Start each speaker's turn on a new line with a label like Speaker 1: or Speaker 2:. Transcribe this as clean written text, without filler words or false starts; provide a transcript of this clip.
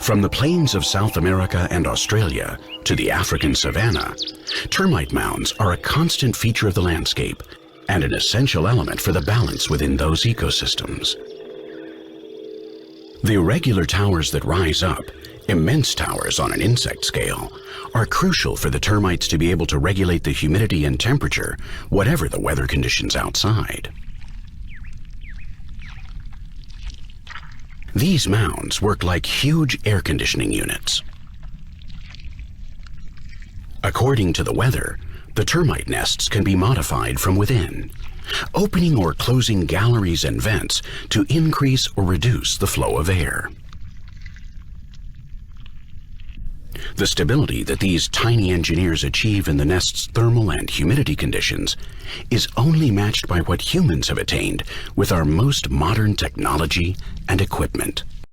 Speaker 1: From the plains of South America and Australia to the African savanna, termite mounds are a constant feature of the landscape and an essential element for the balance within those ecosystems. The irregular towers that rise up, immense towers on an insect scale, are crucial for the termites to be able to regulate the humidity and temperature, whatever the weather conditions outside. These mounds work like huge air conditioning units. According to the weather, the termite nests can be modified from within, opening or closing galleries and vents to increase or reduce the flow of air. The stability that these tiny engineers achieve in the nest's thermal and humidity conditions is only matched by what humans have attained with our most modern technology and equipment.